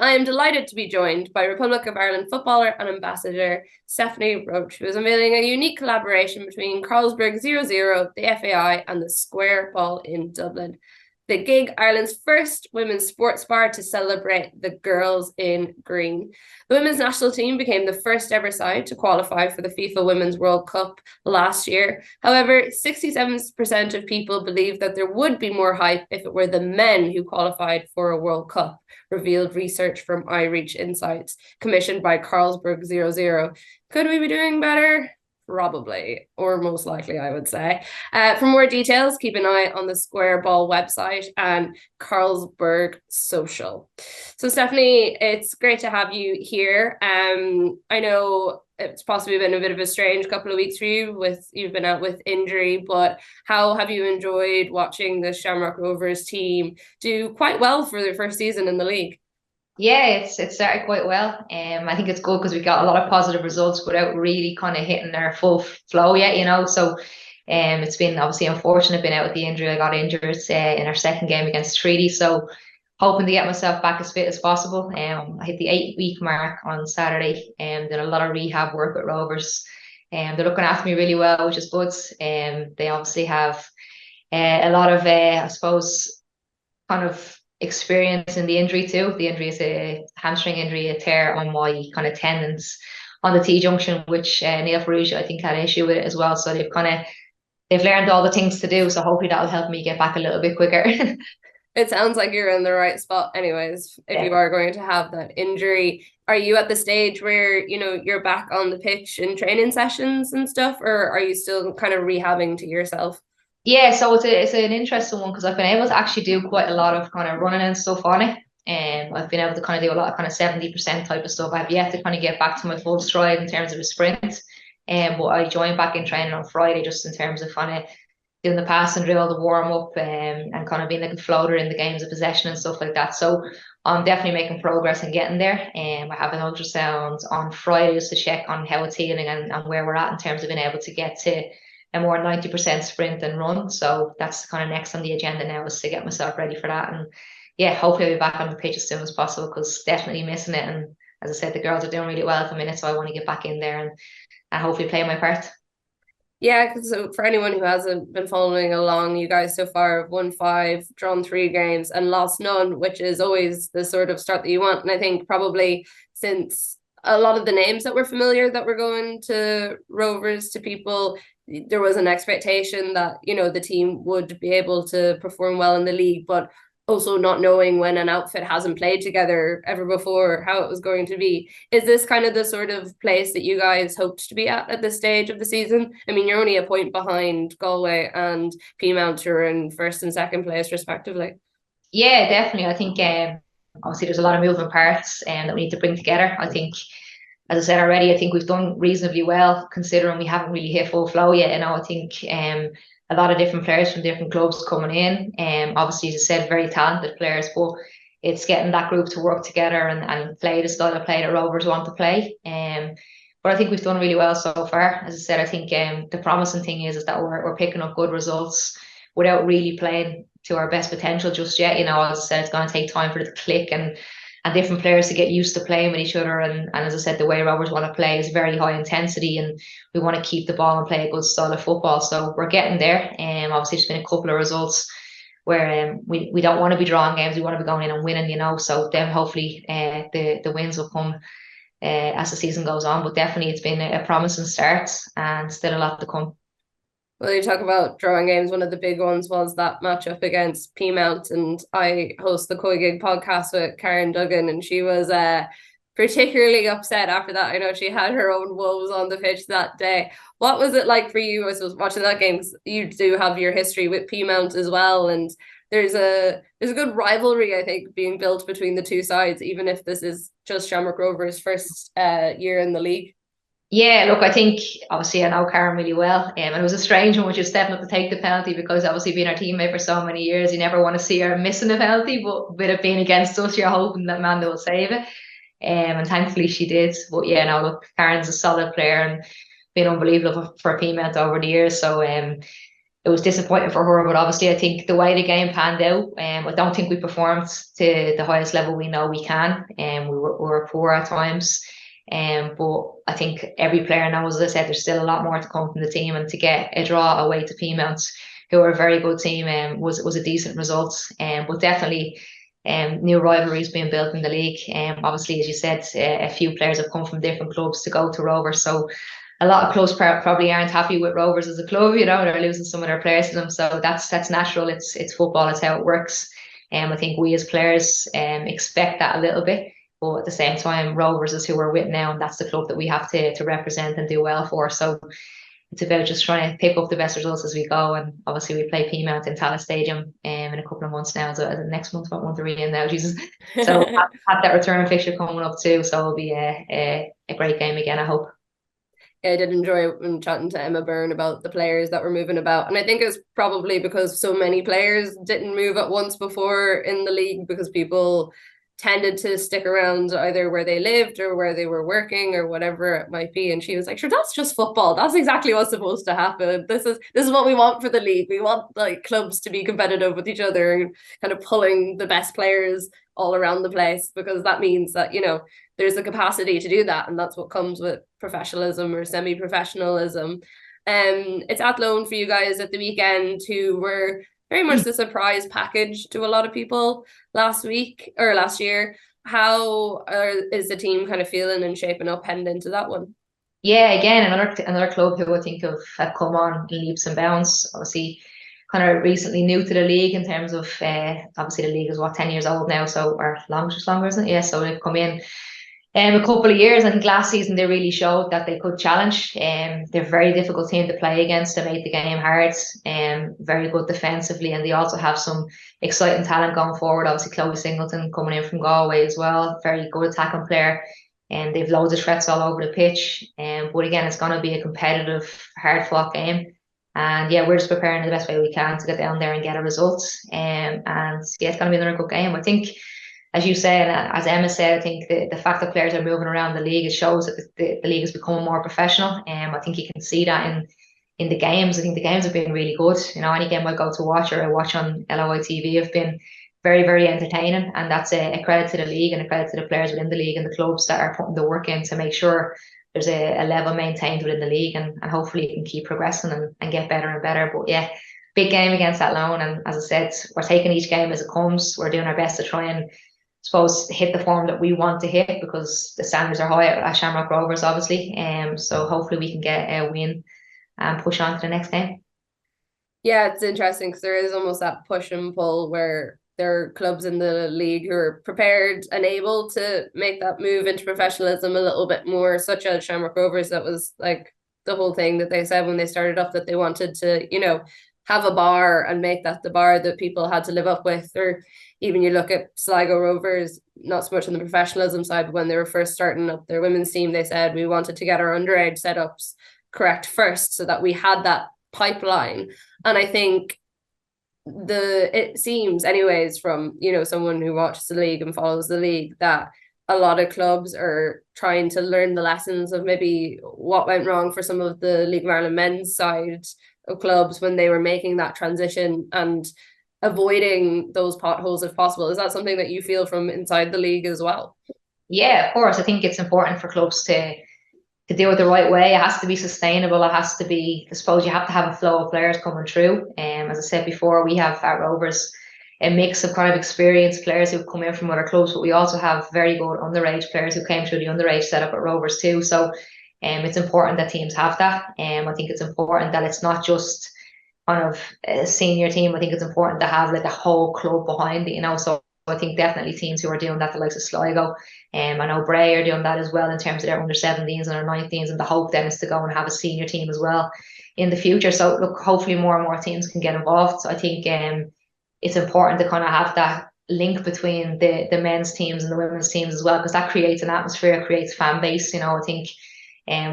I am delighted to be joined by Republic of Ireland footballer and ambassador Stephanie Roach, who is unveiling a unique collaboration between Carlsberg 00, the FAI, and the Square Ball in Dublin. The gig, Ireland's first women's sports bar to celebrate the girls in green. The women's national team became the first ever side to qualify for the FIFA Women's World Cup last year. However, 67% of people believe that there would be more hype if it were the men who qualified for a World Cup, revealed research from iReach Insights, commissioned by Carlsberg 00. Could we be doing better? Probably, or most likely, I would say. For more details, keep an eye on the Square Ball website and Carlsberg Social. So, Stephanie, it's great to have you here. I know it's possibly been a bit of a strange couple of weeks for you. You've been out with injury, but how have you enjoyed watching the Shamrock Rovers team do quite well for their first season in the league? Yeah, it started quite well. I think it's good because we got a lot of positive results without really kind of hitting our full flow yet. So it's been obviously unfortunate being out with the injury. I got injured in our second game against Treaty, so hoping to get myself back as fit as possible. I hit the 8 week mark on Saturday and did a lot of rehab work with Rovers. They're looking after me really well, which is good. They obviously have a lot of, I suppose, kind of experience in the injury too. The injury is a hamstring injury, a tear on my kind of tendons on the T junction, which Neil Ferrugia I think had an issue with it as well. So they've learned all the things to do. So hopefully that'll help me get back a little bit quicker. It sounds like you're in the right spot anyways, if you are going to have that injury. Are you at the stage where, you're back on the pitch in training sessions and stuff, or are you still kind of rehabbing to yourself? Yeah, so it's an interesting one because I've been able to actually do quite a lot of kind of running and stuff on it. I've been able to kind of do a lot of kind of 70% type of stuff. I've yet to kind of get back to my full stride in terms of a sprint. But I joined back in training on Friday just in terms of kind of doing the pass and drill, the warm up, and kind of being like a floater in the games of possession and stuff like that. So I'm definitely making progress and getting there. I have an ultrasound on Friday just to check on how it's healing and where we're at in terms of being able to get to a more 90% sprint and run. So that's kind of next on the agenda now, is to get myself ready for that. And yeah, hopefully I'll be back on the pitch as soon as possible because definitely missing it. And as I said, the girls are doing really well at the minute, so I want to get back in there and hopefully play my part. Yeah, because for anyone who hasn't been following along, you guys so far have won 5, drawn 3 games, and lost none, which is always the sort of start that you want. And I think probably since a lot of the names that were familiar that were going to Rovers to people, there was an expectation that, the team would be able to perform well in the league, but also not knowing when an outfit hasn't played together ever before, how it was going to be. Is this kind of the sort of place that you guys hoped to be at this stage of the season? I mean, you're only a point behind Galway and Peamount, who are in first and second place, respectively. Yeah, definitely. I think obviously there's a lot of moving parts that we need to bring together. I think, as I said already, I think we've done reasonably well considering we haven't really hit full flow yet. I think a lot of different players from different clubs coming in. Obviously, as I said, very talented players, but it's getting that group to work together and play the style of play that Rovers want to play. But I think we've done really well so far. As I said, I think the promising thing is that we're picking up good results without really playing to our best potential just yet. As I said, it's going to take time for it to click and different players to get used to playing with each other. And as I said, the way Rovers want to play is very high intensity and we want to keep the ball and play a good style of football. So we're getting there. Obviously, there's been a couple of results where we don't want to be drawing games. We want to be going in and winning, So then hopefully the wins will come as the season goes on. But definitely it's been a promising start and still a lot to come. Well, you talk about drawing games. One of the big ones was that matchup against Peamount, and I host the Koi Gig podcast with Karen Duggan, and she was particularly upset after that. I know she had her own woes on the pitch that day. What was it like for you, I suppose, watching that game? You do have your history with Peamount as well, and there's a good rivalry, I think, being built between the two sides, even if this is just Shamrock Rovers' first year in the league. Yeah, look, I think obviously I know Karen really well. And it was a strange one, which is stepping up to take the penalty because obviously being our teammate for so many years, you never want to see her missing a penalty. But with it being against us, you're hoping that Amanda will save it. And thankfully she did. But yeah, no, look, Karen's a solid player and been unbelievable for Peamount over the years. So it was disappointing for her. But obviously, I think the way the game panned out, I don't think we performed to the highest level we know we can, and we were poor at times. But I think every player knows, as I said, there's still a lot more to come from the team, and to get a draw away to Peamounts, who are a very good team, was a decent result. But definitely, new rivalries being built in the league. Obviously, as you said, a few players have come from different clubs to go to Rovers, so a lot of clubs probably aren't happy with Rovers as a club. They're losing some of their players to them, so that's natural. It's football. It's how it works. I think we as players expect that a little bit. But at the same time, Rovers is who we're with now, and that's the club that we have to represent and do well for. So it's about just trying to pick up the best results as we go. And obviously, we play Peamount in Tallaght Stadium in a couple of months now. So next month, what month are we in now? Jesus. So have that return fixture coming up too. So it'll be a great game again, I hope. I did enjoy chatting to Emma Byrne about the players that were moving about. And I think it's probably because so many players didn't move at once before in the league, because people tended to stick around either where they lived or where they were working or whatever it might be. And she was like, sure, that's just football. That's exactly what's supposed to happen. This is what we want for the league. We want like clubs to be competitive with each other and kind of pulling the best players all around the place, because that means that, there's a capacity to do that. And that's what comes with professionalism or semi-professionalism. It's Athlone for you guys at the weekend, who were very much the surprise package to a lot of people last year. How is the team kind of feeling and shaping up heading into that one? Yeah, again, another club who I think have come on in leaps and bounds. Obviously, kind of recently new to the league in terms of obviously the league is 10 years old now, so or longer, isn't it? Yeah, so they've come in a couple of years. I think last season they really showed that they could challenge. They're a very difficult team to play against. They made the game hard. Very good defensively, and they also have some exciting talent going forward. Obviously, Chloe Singleton coming in from Galway as well, very good attacking player. And they've loads of threats all over the pitch. But again, it's going to be a competitive, hard-fought game. And yeah, we're just preparing the best way we can to get down there and get a result. And yeah, it's going to be another good game. I think, as you say, and as Emma said, I think the fact that players are moving around the league, it shows that the league is becoming more professional. I think you can see that in the games. I think the games have been really good. Any game I go to watch or I watch on LOI TV have been very, very entertaining. And that's a credit to the league and a credit to the players within the league and the clubs that are putting the work in to make sure there's a level maintained within the league. And hopefully it can keep progressing and get better and better. But yeah, big game against Athlone. And as I said, we're taking each game as it comes. We're doing our best to try and suppose hit the form that we want to hit, because the standards are high at Shamrock Rovers, obviously. So hopefully we can get a win and push on to the next game. Yeah, it's interesting because there is almost that push and pull where there are clubs in the league who are prepared and able to make that move into professionalism a little bit more, such as Shamrock Rovers. That was like the whole thing that they said when they started off, that they wanted to, have a bar and make that the bar that people had to live up with. Or even you look at Sligo Rovers, not so much on the professionalism side, but when they were first starting up their women's team, they said we wanted to get our underage setups correct first so that we had that pipeline. And I think it seems anyways from, someone who watches the league and follows the league, that a lot of clubs are trying to learn the lessons of maybe what went wrong for some of the League of Ireland men's side of clubs when they were making that transition and avoiding those potholes if possible. Is that something that you feel from inside the league as well? Yeah, of course. I think it's important for clubs to do it the right way. It has to be sustainable. It has to be, I suppose you have to have a flow of players coming through. As I said before, we have at Rovers a mix of kind of experienced players who've come in from other clubs, but we also have very good underage players who came through the underage setup at Rovers too. So it's important that teams have that. I think it's important that it's not just kind of a senior team. I think it's important to have like a whole club behind it, So I think definitely teams who are doing that, the likes of Sligo, I know Bray are doing that as well in terms of their under 17s and their 19s, and the hope then is to go and have a senior team as well in the future. So look, hopefully more and more teams can get involved. So I think it's important to kind of have that link between the men's teams and the women's teams as well, because that creates an atmosphere, creates fan base. I think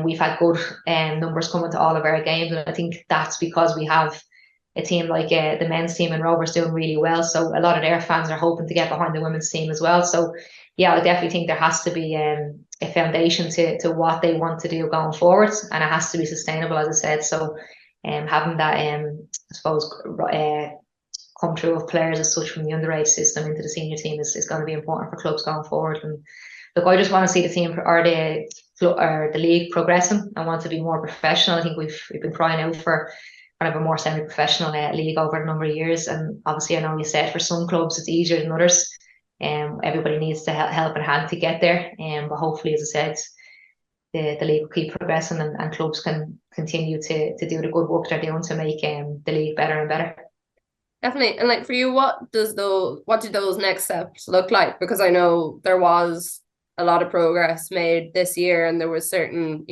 we've had good numbers coming to all of our games, and I think that's because we have a team like the men's team and Rovers doing really well. So a lot of their fans are hoping to get behind the women's team as well. So yeah, I definitely think there has to be a foundation to what they want to do going forward, and it has to be sustainable, as I said. So having that I suppose come through of players as such from the underage system into the senior team is going to be important for clubs going forward. And look, I just want to see the team or the league progressing. I want to be more professional. I think we've been crying out for kind of a more semi-professional league over a number of years. And obviously, I know you said for some clubs it's easier than others. Everybody needs to help a hand to get there. But hopefully, as I said, the league will keep progressing and clubs can continue to do the good work they're doing to make the league better and better. Definitely. And like for you, what do those next steps look like? Because I know there was a lot of progress made this year, and there was certain,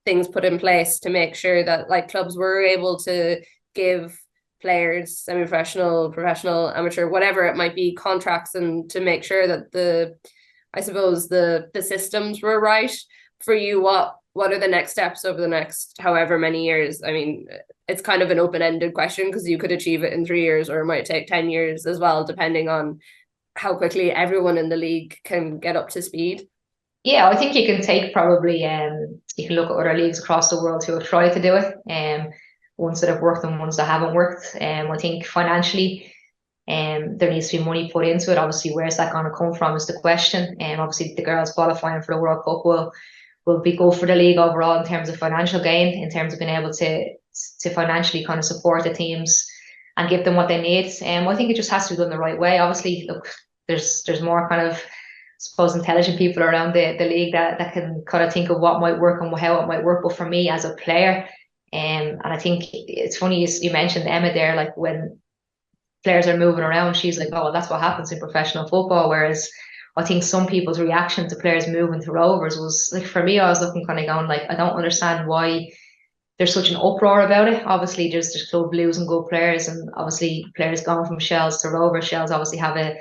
things put in place to make sure that like clubs were able to give players, semi-professional, professional, amateur, whatever it might be, contracts, and to make sure that the systems were right. For you, what are the next steps over the next however many years? I mean, it's kind of an open-ended question because you could achieve it in 3 years, or it might take 10 years as well, depending on how quickly everyone in the league can get up to speed. Yeah, I think you can take probably you can look at other leagues across the world who have tried to do it, ones that have worked and ones that haven't worked. I think financially, there needs to be money put into it. Obviously, where's that going to come from is the question. Obviously, the girls qualifying for the World Cup will be good for the league overall in terms of financial gain, in terms of being able to financially kind of support the teams and give them what they need. I think it just has to be done the right way. Obviously, look, there's more kind of, I suppose, intelligent people around the league that can kind of think of what might work and how it might work. But for me as a player, and I think it's funny you mentioned Emma there, like when players are moving around, she's like, oh, well, that's what happens in professional football. Whereas I think some people's reaction to players moving to Rovers was like, for me, I was looking kind of going like, I don't understand why there's such an uproar about it. Obviously, there's club losing good players, and obviously players going from Shells to Rovers. Shells obviously have a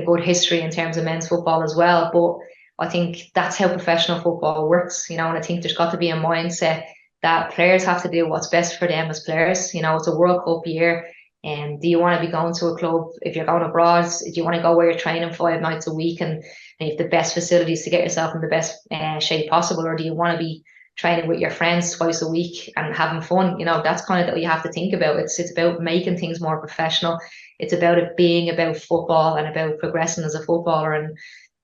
good history in terms of men's football as well. But I think that's how professional football works, and I think there's got to be a mindset that players have to do what's best for them as players. It's a World Cup year. And do you want to be going to a club, if you're going abroad, do you want to go where you're training 5 nights a week and you have the best facilities to get yourself in the best shape possible? Or do you want to be training with your friends twice a week and having fun? That's kind of what you have to think about. It's about making things more professional. It's about it being about football and about progressing as a footballer. And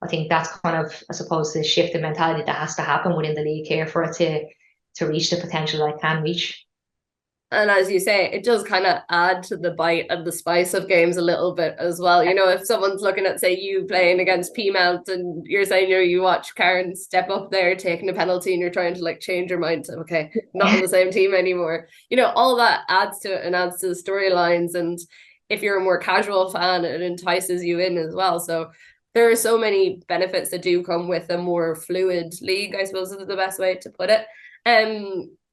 I think that's kind of, I suppose, the shift in mentality that has to happen within the league here for it to reach the potential that it can reach. And as you say, it does kind of add to the bite and the spice of games a little bit as well. If someone's looking at, say, you playing against Peamount and you're saying, you watch Karen step up there taking a penalty and you're trying to like change your mind to, okay, not on the same team anymore. All that adds to it and adds to the storylines. And if you're a more casual fan, it entices you in as well. So there are so many benefits that do come with a more fluid league, I suppose is the best way to put it.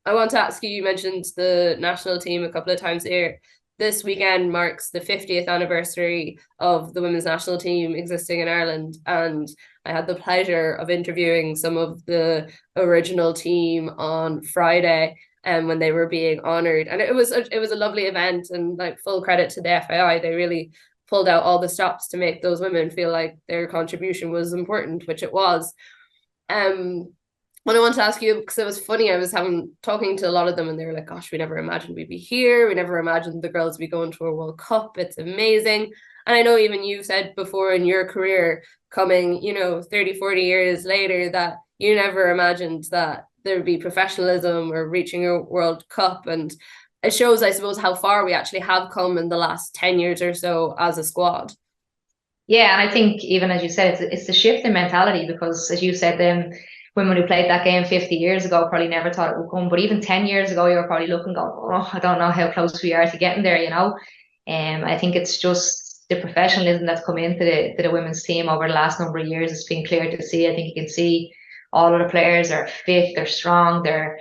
I want to ask you, you mentioned the national team a couple of times here. This weekend marks the 50th anniversary of the women's national team existing in Ireland. And I had the pleasure of interviewing some of the original team on Friday when they were being honoured. And it was a lovely event, and like full credit to the FAI. They really pulled out all the stops to make those women feel like their contribution was important, which it was. What I want to ask you, because it was funny, I was talking to a lot of them and they were like, gosh, we never imagined we'd be here. We never imagined the girls would be going to a World Cup. It's amazing. And I know even you said before in your career coming, 30, 40 years later, that you never imagined that there would be professionalism or reaching a World Cup. And it shows, I suppose, how far we actually have come in the last 10 years or so as a squad. Yeah, and I think even as you said, it's the shift in mentality, because as you said, women who played that game 50 years ago probably never thought it would come. But even 10 years ago, you were probably looking, going, oh, I don't know how close we are to getting there, I think it's just the professionalism that's come into the women's team over the last number of years. It's been clear to see. I think you can see all of the players are fit, they're strong, they're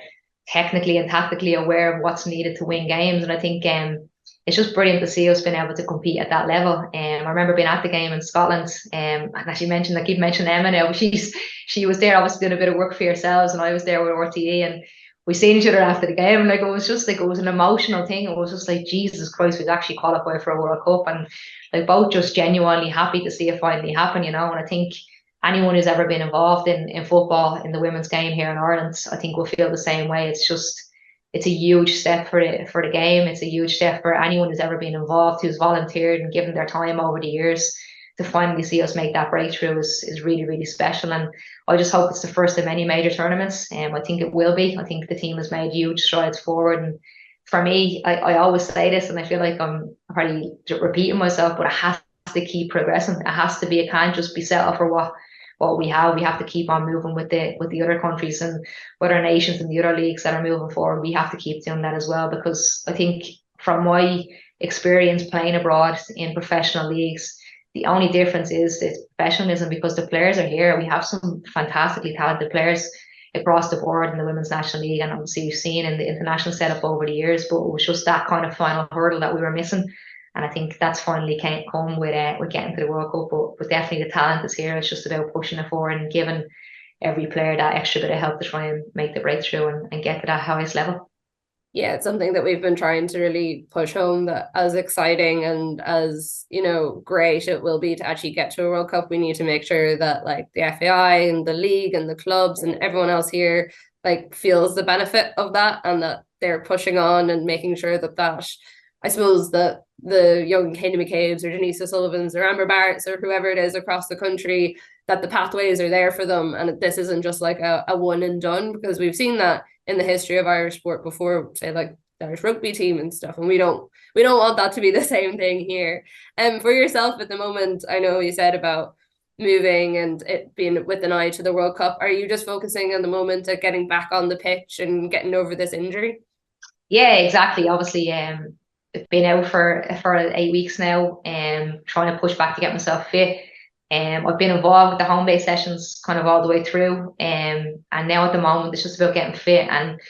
technically and tactically aware of what's needed to win games. And I think it's just brilliant to see us being able to compete at that level. I remember being at the game in Scotland, and as you mentioned, I keep mentioning Emma now, but she was there obviously doing a bit of work for yourselves, and I was there with RTE, and we seen each other after the game, and like it was just like, it was an emotional thing. It was just like, Jesus Christ, we've actually qualified for a World Cup, and like both just genuinely happy to see it finally happen, and I think anyone who's ever been involved in football in the women's game here in Ireland, I think will feel the same way. It's just it's a huge step for the game. It's a huge step for anyone who's ever been involved, who's volunteered and given their time over the years. To finally see us make that breakthrough is really, really special. And I just hope it's the first of many major tournaments. And I think it will be. I think the team has made huge strides forward. And for me, I always say this, and I feel like I'm probably repeating myself, but it has to keep progressing. It has to be. It can't just be settled for what we have. We have to keep on moving with the other countries and with our nations and the other leagues that are moving forward. We have to keep doing that as well, because I think from my experience playing abroad in professional leagues, the only difference is the professionalism, because the players are here. We have some fantastically talented players across the board in the Women's National League, and obviously you've seen in the international setup over the years, but it was just that kind of final hurdle that we were missing. And I think that's finally come with getting to the World Cup. But definitely the talent is here. It's just about pushing it forward and giving every player that extra bit of help to try and make the breakthrough and get to that highest level. Yeah, it's something that we've been trying to really push home, that as exciting and as, great it will be to actually get to a World Cup, we need to make sure that like the FAI and the league and the clubs and everyone else here like feels the benefit of that, and that they're pushing on and making sure that I suppose that the young Katie McCabe's or Denise O'Sullivan's or Amber Barrett's or whoever it is across the country, that the pathways are there for them, and this isn't just like a one and done, because we've seen that in the history of Irish sport before, say like the Irish rugby team and stuff, and we don't want that to be the same thing here. And for yourself at the moment, I know you said about moving and it being with an eye to the World Cup. Are you just focusing at the moment at getting back on the pitch and getting over this injury? Yeah, exactly. Obviously, been out for 8 weeks now, trying to push back to get myself fit. I've been involved with the home base sessions kind of all the way through. And now at the moment it's just about getting fit, and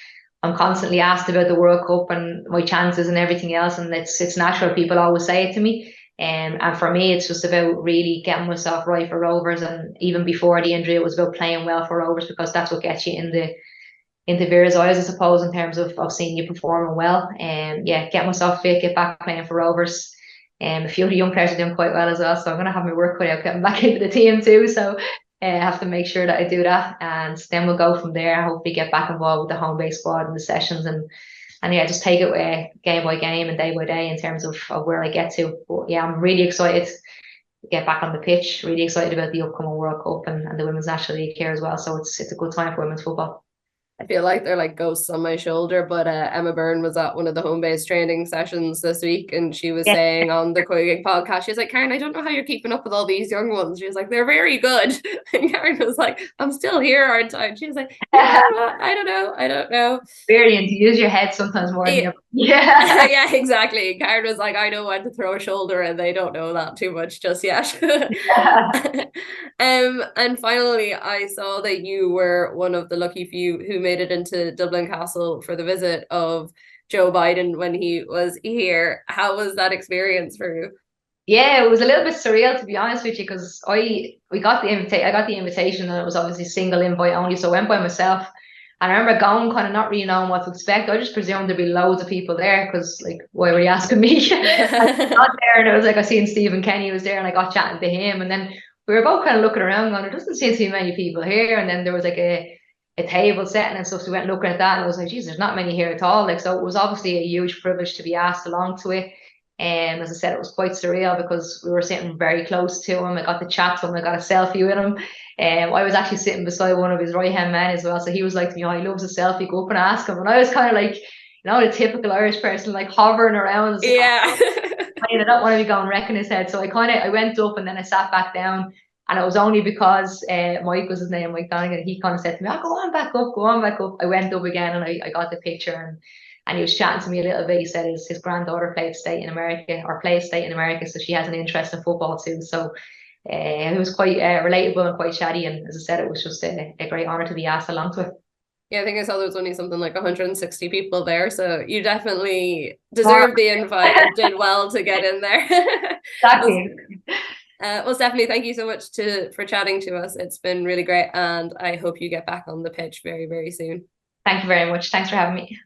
I'm constantly asked about the World Cup and my chances and everything else. And it's natural. People always say it to me. And for me, it's just about really getting myself right for Rovers. And even before the injury, it was about playing well for Rovers, because that's what gets you into Vera's eyes, I suppose, in terms of seeing you performing well. And get myself fit, get back playing for Rovers. A few of the young players are doing quite well as well, so I'm going to have my work cut out getting back into the team too. So I have to make sure that I do that, and then we'll go from there. Hopefully get back involved with the home base squad and the sessions, and just take it game by game and day by day in terms of where I get to. But I'm really excited to get back on the pitch, really excited about the upcoming World Cup and the Women's National League here as well. So it's a good time for women's football. I feel like they're like ghosts on my shoulder, but Emma Byrne was at one of the home base training sessions this week, and she was saying on the Coigig podcast, she's like, Karen, I don't know how you're keeping up with all these young ones. She was like, they're very good. And Karen was like, I'm still here, aren't I? And she was like, I don't know. Experience, use your head sometimes more than yeah, exactly. Karen was like, I know when to throw a shoulder, and they don't know that too much just yet. And finally, I saw that you were one of the lucky few who made it into Dublin Castle for the visit of Joe Biden when he was here. How was that experience for you? Yeah, it was a little bit surreal, to be honest with you, because I got the invitation, and it was obviously single invite only, so I went by myself. And I remember going, kind of not really knowing what to expect. I just presumed there'd be loads of people there, because like, why were you asking me? I got there, and it was like I seen Stephen Kenny was there, and I got chatting to him, and then we were both kind of looking around going, there doesn't seem to be many people here. And then there was like a table setting and stuff, so we went looking at that, and I was like, geez, there's not many here at all. Like, so it was obviously a huge privilege to be asked along to it. And as I said, it was quite surreal because we were sitting very close to him. I got to chat to him. I got a selfie with him. I was actually sitting beside one of his right-hand men as well. So he was like to me, oh, he loves a selfie. Go up and ask him. And I was kind of like, the typical Irish person, like hovering around. Yeah. I don't want to be going wrecking his head. So I went up, and then I sat back down. And it was only because Mike was his name, Mike Donegan. He kind of said to me, go on back up, go on back up. I went up again, and I got the picture, and he was chatting to me a little bit. He said his granddaughter plays state in America, so she has an interest in football too. So it was quite relatable and quite chatty. And as I said, it was just a great honour to be asked along to it. Yeah, I think I saw there was only something like 160 people there, so you definitely deserved the invite and did well to get in there. Exactly. Well, Stephanie, thank you so much for chatting to us. It's been really great, and I hope you get back on the pitch very, very soon. Thank you very much. Thanks for having me.